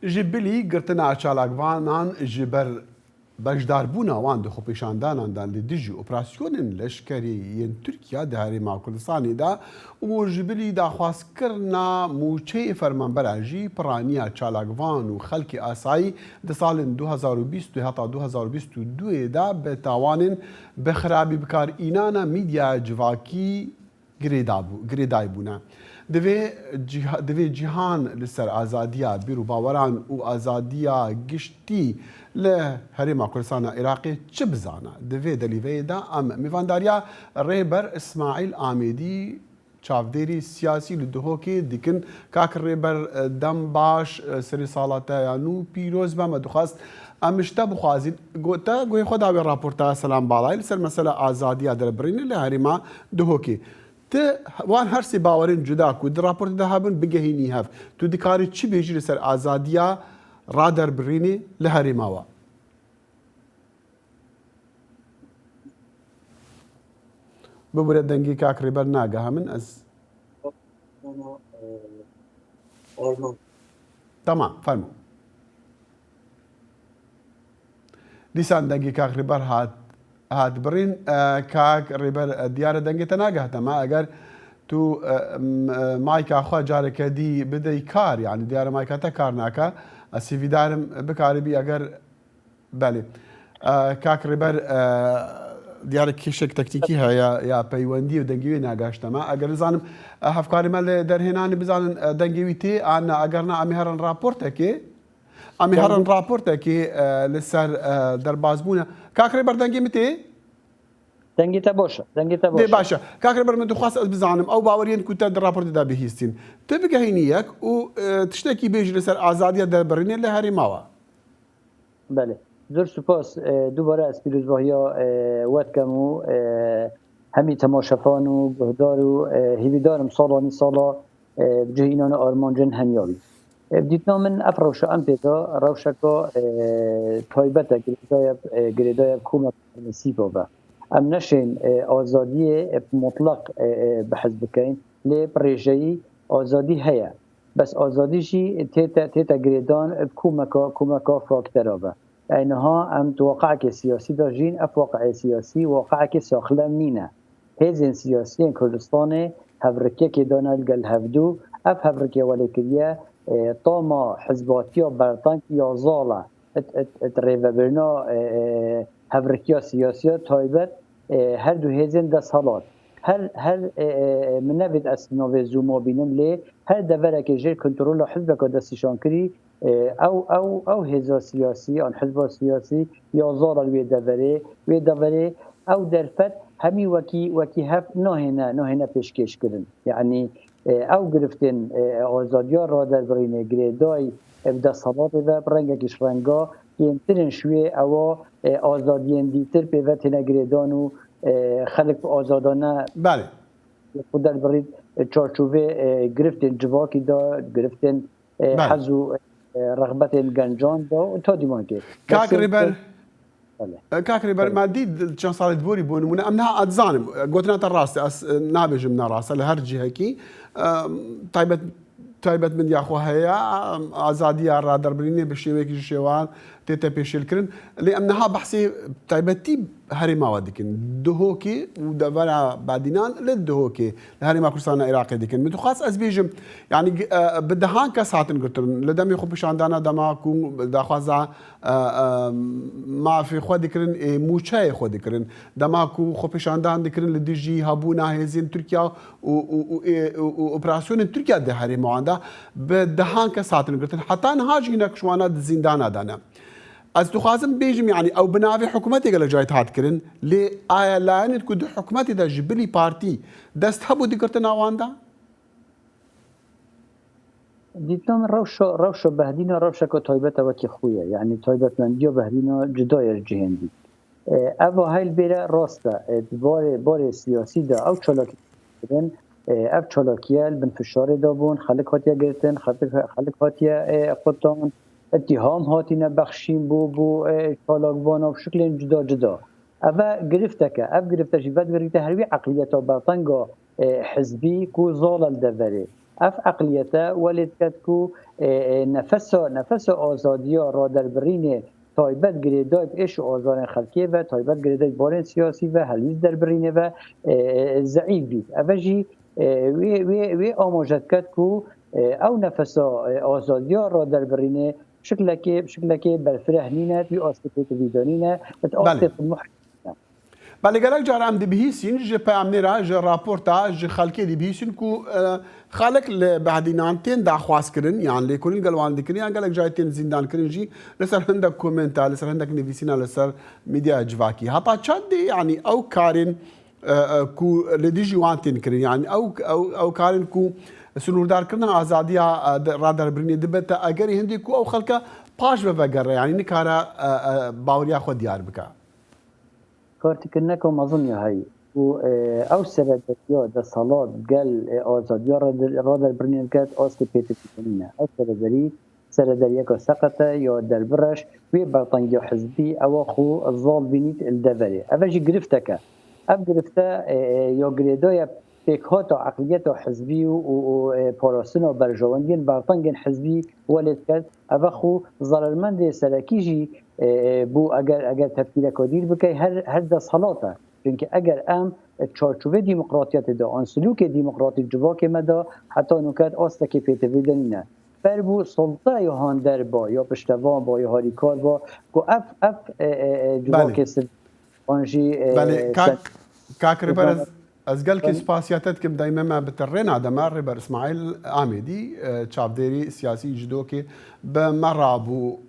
جبلی گرتنا چالاکوانان جبر بەشدار بوونەوان دخۆپیشانداناندا لە دژی ئۆپراسیۆنن لەشکریین تورکیا لە هەرێما کوردستانیدا و ژبلی داخوازکردنا موچەی فەرمانبەرژی پڕانیە چالاکوان و خەڵکی ئاسایی لە ساڵن 2020 هەتا 2022دا بە تاوانن بە خراپی بکارئینانە میدیا جواکی گرێدای بوونە. دوێ جیهان لەسەر ئازادیە بیر و باوەران و ئازادیە گشتی لە هەرێما کوردستانە عێراقی چ بزانە دوێ دەلیڤەیەدا ئەم میڤانداریە ڕێبەر ئیسماعیل ئامێدی چاودێری سیاسی لە دهۆکێ دیکن کاک ڕێبەر دەم باش سەری ساڵاتەیان و پیرۆز بەمە دخواست ئەمشتە بخوازین گۆتە گوێ خۆداوێ راپۆرتە سەلام باڵای لەسەر مەسەلە ئازادیە دەربڕینە لە هەرێما دهۆکێ وان هەرسی باوەرین جودا کو راپۆرتدا هەبن بگەهینی هەف تو دکاری چی بێژی لەسەر ئازادیە ڕادەربڕینی لە هەرێماوە ببورە دەنگی کاک ڕێبەر ناگەها من ئەس تەمام فەرموو دیسان دەنگی کاک ڕێبەر هات بڕین کاک ڕێبەر دیارە دەنگێتە ناگەهتەما ئەگەر تو مایکاخوا جارێکە دی بدەی کار یعنی دیارە مایکاتە کار ناکە ئەسیڤیدارم بکاربی ئەگەر بەێ کاک ڕێبەر دیارە کێشێک تەکتیکی هەیە یا پەیوەندی و دەنگیوی ناگەشتەمە ئەگەر بزانم هەفکاریمە لێ دەرهێنانی بزانن دەنگیوی تێ ئانا ئەگەرنا ئەمی هەرن راپۆرتێکێ ئەمی هەرن راپۆرتێکی لەسەر دەربازبوونە کاک ڕێبەر دەنگی متێ دەنگێتە باشە دەنگێتە باشە کاک ڕێبەر من دخواست ئەس بزانم ئەو باوەریان کوتە راپۆرتدا بهیستین تێ بگەهینی یەک و تشتێکی بێژی لەسەر ئازادیە دەربڕینێ لە هەرێماوە بەێ زۆر سوپاس دووبارە ئەس پیرۆزباهیا وەتکەم و هەمی تەماشەفان و گوهدار و هیویدارم ساڵانی ساڵا بجهینانە ئارمانجن هەمیاوی بدیتنا من ئەف ڕەوشە ئەم پێدا ڕەوشەکە تایبەتە گرێدایە کومە نسیبە بە ئەم نەشین ئازادیە مطلق بەحەز بکەین لێ پڕێژەیی ئازادی هەیە بەس ئازادیشی تێتە گرێدان کومەکە فاکتەرە بە اینها ام واقعك سیاسی داجین اف واقع سیاسی واقعك ساخلم نینه هزین سیاسی کردستان هفرکیه که دانل گل هفدو اف هفرکیه ولیکریه طاما حزباتیا برطانک یا زاله ات ریوبرنا هفرکیه سیاسی تایبت هر دو هزین ده سالات هر من نبید اسناوی زوما بینم لی هر دوره که جر کنترول حزب که دستشان کری او هزا سیاسی آن حزب سیاسی یا زار وی دوره او درفت همی وکی هف نهنه پیشکش کردن یعنی او گرفتن آزادیا را در برین گریدای ابدا صلات و برنگکش رنگا ینترن شوی او آزادین دیتر پیوتن گریدان و خلق آزادانه بله خود در برید چارچوبه گرفتن جواکی دا گرفتن حزو رغبت گنجان دا تا دیمان که کاک ڕێبەر مادی چەند ساڵی بۆری بۆ نمونە ئەم ئەتزانم گوتناتە ڕاستە ئەس نابێژم ناڕاستە لە هەر جیهەکی تایبەت من یاخۆ هەیە ئازادیە ڕادەربرینێ بە شێوەیەکی شێوان تێتە پێشێلکردن لێ ئەم نەها بەحسی تایبەتی هەرێماوە دیکن دهۆکێ و دەڤەرە بادینان لە دهۆکێ لە هەرێما کوردستانە عێراقی دیکن من دخواست ئەس بێژم یعنی بدەهان کەس هاتن گرتن لە دەمی خۆپیشاندانە دەماک و داخوازە مافی خۆ دیکردن موچای خۆ دیکردن دەماک و خۆپیشاندان دیکردن لە دژی هەبوونا هێزین تورکیا و ئۆپراسیۆنی تورکیا دە هەرێماواندا بە دەهان کەس هاتن گرتن حتا نەهاژی نەکشوانە زیندانادانە از دخوازم بيجم يعني او بنافي حكومتي قال جاي تهاتكرن لي آية لاين تكون حكومتي دا جبلي بارتي دست هبو ديكرتنا واندا دیتم روش بهدینا روش که تایبت وکی خویه یعنی تایبت من دیا بهدینا جدای جهندی اوا هایل بیره راسته بار سیاسی دا او چالاکی کردن اف چالاکیه بنفشار دابون خلق هاتیه گرتن خلق هاتیه خودتان اتهام هاتینه بخشیم بو چالاکبانا و شکل جدا اوا گرفته شیفت گرفته هروی عقلیتا برطنگا حزبی کو زالل دوره اف عقلیتا ولید کدکو نفس آزادیا را در برین تایبت گریدایت اش آزار خلقی و تایبت گریدایت بارن سیاسی و حلیز در برینه و ضعیف بید اوجی وی آموزد کد کو او نفس آزادیا را در برینه بشكل كي بالفرهنينه في أسقط فيدونينه بتأسقط المحتوى. بله گلک جار هم دبیسین ج پیامنی را ج راپورتا ج خالقی دبیسین کو خالق لبعدینانتین دعواس کرن يعني لكل قلوان ذكرين يعني قالك جايتين زندان كرين جي لسر عندك كومنتا لسر عندك نفيسينا لسر ميديا جواكي هطا تشدي يعني او كارين كو لديجي وانتين كرين يعني او كارين كو سنوردار كرنا آزاديا رادر بريني دبتا اگري هندي كو او خلقا باش بفقر يعني نكارا باوريا خود ديار بكا كارتكنكم أظن هاي او سردريا ده صلاة قال آزاديا رادر بريني كات آسك بيتكتنينه او سردريا كو سقطة يا دربرش وي برطانجي حزبي او خو الظال بنيت الدفري افجي قرفتك قرفتا يا قريدايا بيكهاتا عقليتا حزبي وباراسنا برجواندين برطانجين حزبي ولد كات افخو ظلالمند سركيجي بو اگر تفکیل کدیر بکی هر دست حالاته چونکه اگر ام چارچوبه دیمقراطیت دا آن سلوک دیمقراطیک جواک مدا حتی نکات آسته که پیت ویدنینه بر بو سلطه یا هاندر با یا پشتوان با یا هاریکار با گو اف جواک آنجی بله کاک ربر از گل که سپاسیاتت کم دائما ما بترین آدمار ربر اسماعیل آمیدی چابدری سیاسی جدو که به مرابو